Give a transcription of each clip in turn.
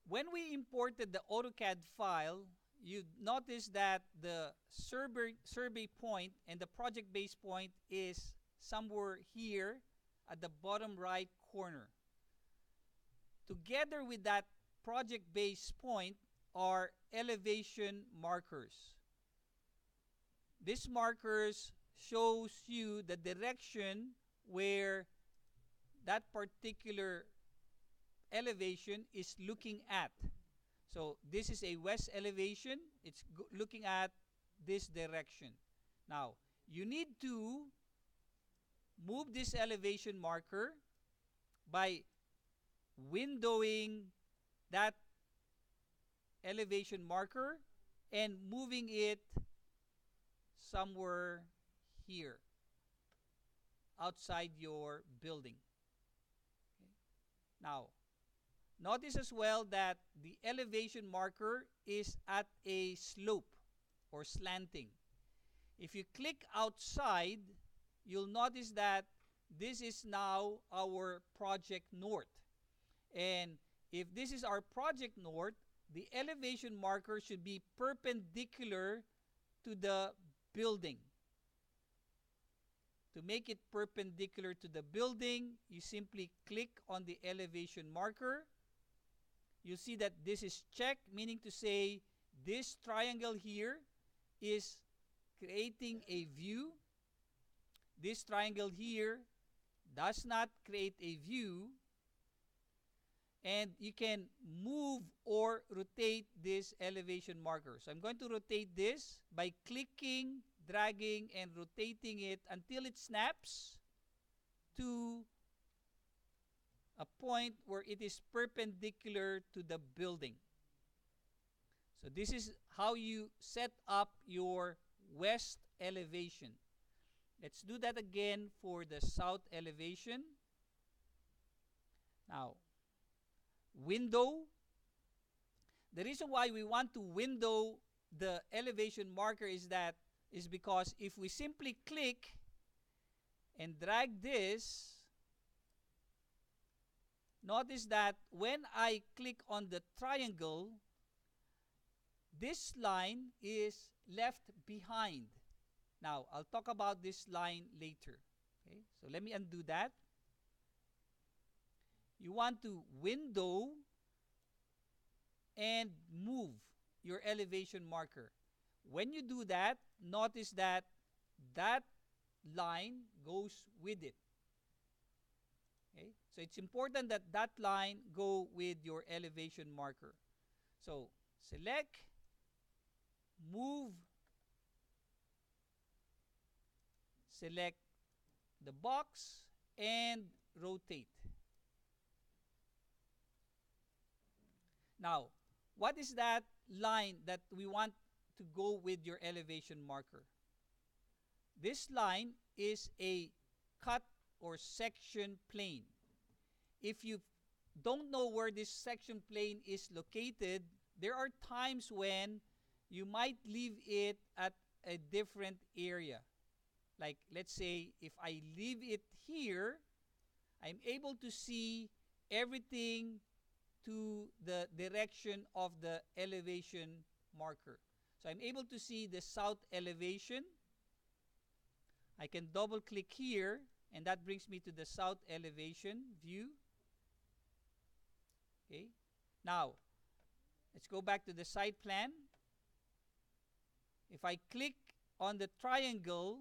When we imported the AutoCAD file, you notice that the survey point and the project base point is somewhere here at the bottom right corner. Together with that project base point are elevation markers. These markers shows you the direction where that particular elevation is looking at. So this is a west elevation. It's looking at this direction. Now, you need to move this elevation marker by windowing that elevation marker and moving it somewhere here outside your building. Okay. Now, notice as well that the elevation marker is at a slope or slanting. If you click outside, you'll notice that this is now our project north. And if this is our project north, the elevation marker should be perpendicular to the building. To make it perpendicular to the building, you simply click on the elevation marker. You see that this is checked, meaning to say this triangle here is creating a view. This triangle here does not create a view. And you can move or rotate this elevation marker. So I'm going to rotate this by clicking, dragging, and rotating it until it snaps to a point where it is perpendicular to the building. So this is how you set up your west elevation. Let's do that again for the south elevation. Now, window. The reason why we want to window the elevation marker is because if we simply click and drag this, notice that when I click on the triangle, this line is left behind. Now, I'll talk about this line later. Okay, so let me undo that. You want to window and move your elevation marker. When you do that, notice that that line goes with it. Okay? So it's important that that line go with your elevation marker. So select, move, select the box, and rotate. Now, what is that line that we want to go with your elevation marker? This line is a cut or section plane. If you don't know where this section plane is located, there are times when you might leave it at a different area. Like, let's say, if I leave it here, I'm able to see everything to the direction of the elevation marker. So I'm able to see the south elevation. I can double click here, and that brings me to the south elevation view. Okay. Now, let's go back to the site plan. If I click on the triangle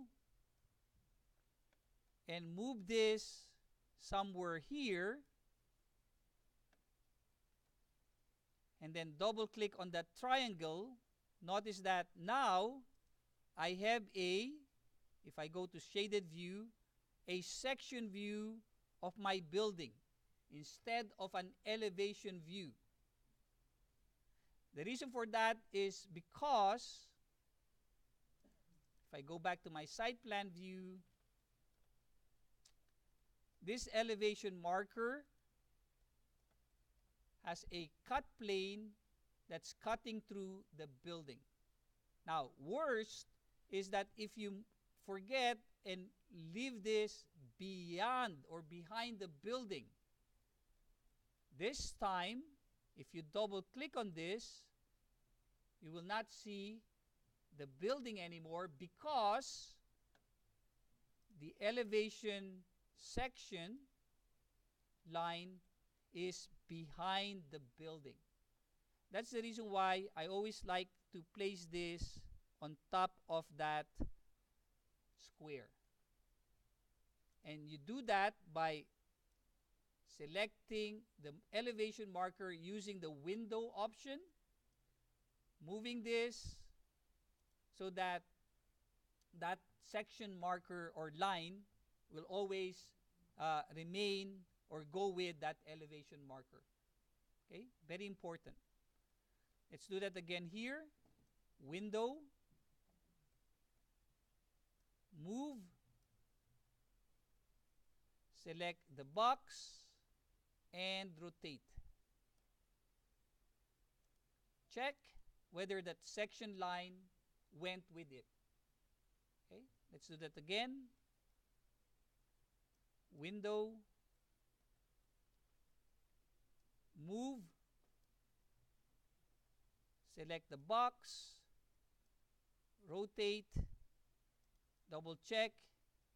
and move this somewhere here, and then double click on that triangle, notice that now I have if I go to shaded view, a section view of my building instead of an elevation view. The reason for that is because if I go back to my site plan view, this elevation marker has a cut plane that's cutting through the building. Now, worst is that if you forget and leave this beyond or behind the building, this time If you double click on this, you will not see the building anymore because the elevation section line is behind the building. That's the reason why I always like to place this on top of that square. And you do that by selecting the elevation marker using the window option, moving this so that that section marker or line will always remain or go with that elevation marker. Okay, very important. Let's do that again here. Window, move, select the box, and rotate. Check whether that section line went with it. Okay, let's do that again. Window, move, select the box, rotate, double check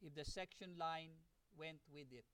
if the section line went with it.